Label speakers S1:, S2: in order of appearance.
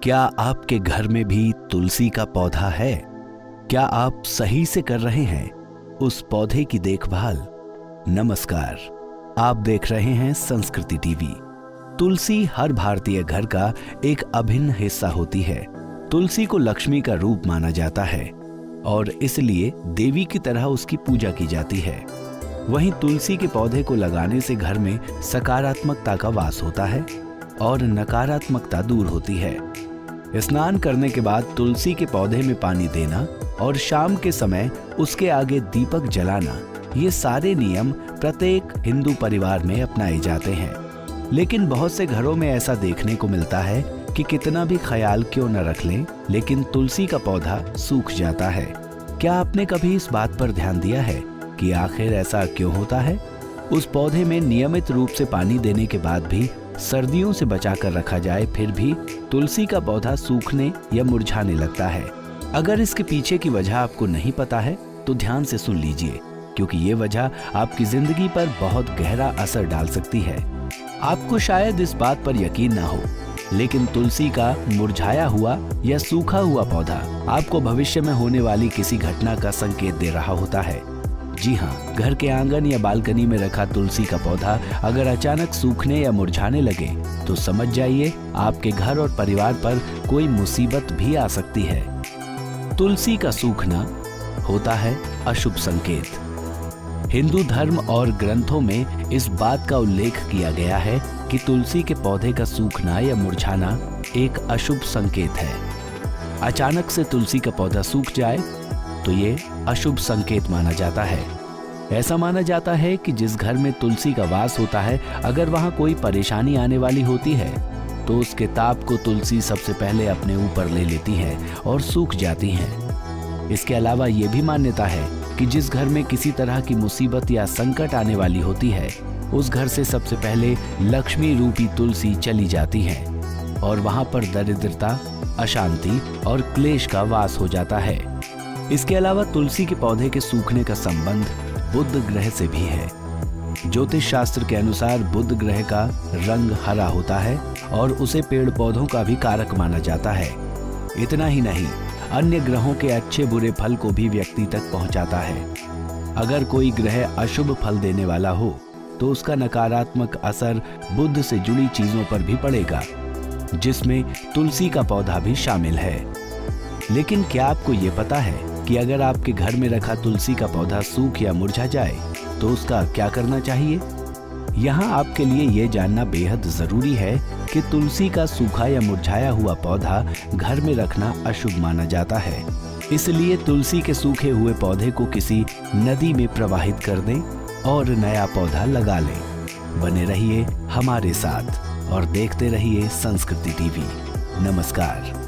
S1: क्या आपके घर में भी तुलसी का पौधा है? क्या आप सही से कर रहे हैं उस पौधे की देखभाल? नमस्कार, आप देख रहे हैं संस्कृति टीवी। तुलसी हर भारतीय घर का एक अभिन्न हिस्सा होती है। तुलसी को लक्ष्मी का रूप माना जाता है और इसलिए देवी की तरह उसकी पूजा की जाती है। वहीं तुलसी के पौधे को लगाने से घर में सकारात्मकता का वास होता है और नकारात्मकता दूर होती है। स्नान करने के बाद तुलसी के पौधे में पानी देना और शाम के समय उसके आगे दीपक जलाना, ये सारे नियम प्रत्येक हिंदू परिवार में अपनाए जाते हैं। लेकिन बहुत से घरों में ऐसा देखने को मिलता है कि कितना भी ख्याल क्यों न रख लें, लेकिन तुलसी का पौधा सूख जाता है। क्या आपने कभी इस बात पर ध्यान दिया है कि आखिर ऐसा क्यों होता है? उस पौधे में नियमित रूप से पानी देने के बाद भी सर्दियों से बचाकर रखा जाए, फिर भी तुलसी का पौधा सूखने या मुरझाने लगता है। अगर इसके पीछे की वजह आपको नहीं पता है तो ध्यान से सुन लीजिए, क्योंकि ये वजह आपकी जिंदगी पर बहुत गहरा असर डाल सकती है। आपको शायद इस बात पर यकीन ना हो, लेकिन तुलसी का मुरझाया हुआ या सूखा हुआ पौधा आपको भविष्य में होने वाली किसी घटना का संकेत दे रहा होता है। जी हाँ, घर के आंगन या बालकनी में रखा तुलसी का पौधा अगर अचानक सूखने या मुरझाने लगे तो समझ जाइए आपके घर और परिवार पर कोई मुसीबत भी आ सकती है। तुलसी का सूखना होता है अशुभ संकेत। हिंदू धर्म और ग्रंथों में इस बात का उल्लेख किया गया है कि तुलसी के पौधे का सूखना या मुरझाना एक अशुभ संकेत है। अचानक से तुलसी का पौधा सूख जाए तो ये अशुभ संकेत माना जाता है। ऐसा माना जाता है कि जिस घर में तुलसी का वास होता है, अगर वहां कोई परेशानी आने वाली होती है तो उसके ताप को तुलसी सबसे पहले अपने ऊपर ले लेती है और सूख जाती है। इसके अलावा ये भी मान्यता है कि जिस घर में किसी तरह की मुसीबत या संकट आने वाली होती है, उस घर से सबसे पहले लक्ष्मी रूपी तुलसी चली जाती है और वहां पर दरिद्रता, अशांति और क्लेश का वास हो जाता है। इसके अलावा तुलसी के पौधे के सूखने का संबंध बुध ग्रह से भी है। ज्योतिष शास्त्र के अनुसार बुध ग्रह का रंग हरा होता है और उसे पेड़ पौधों का भी कारक माना जाता है। इतना ही नहीं, अन्य ग्रहों के अच्छे बुरे फल को भी व्यक्ति तक पहुंचाता है। अगर कोई ग्रह अशुभ फल देने वाला हो तो उसका नकारात्मक असर बुध से जुड़ी चीजों पर भी पड़ेगा, जिसमें तुलसी का पौधा भी शामिल है। लेकिन क्या आपको ये पता है कि अगर आपके घर में रखा तुलसी का पौधा सूख या मुरझा जाए तो उसका क्या करना चाहिए? यहाँ आपके लिए ये जानना बेहद जरूरी है कि तुलसी का सूखा या मुरझाया हुआ पौधा घर में रखना अशुभ माना जाता है। इसलिए तुलसी के सूखे हुए पौधे को किसी नदी में प्रवाहित कर दें और नया पौधा लगा लें। बने रहिए हमारे साथ और देखते रहिए संस्कृति टीवी। नमस्कार।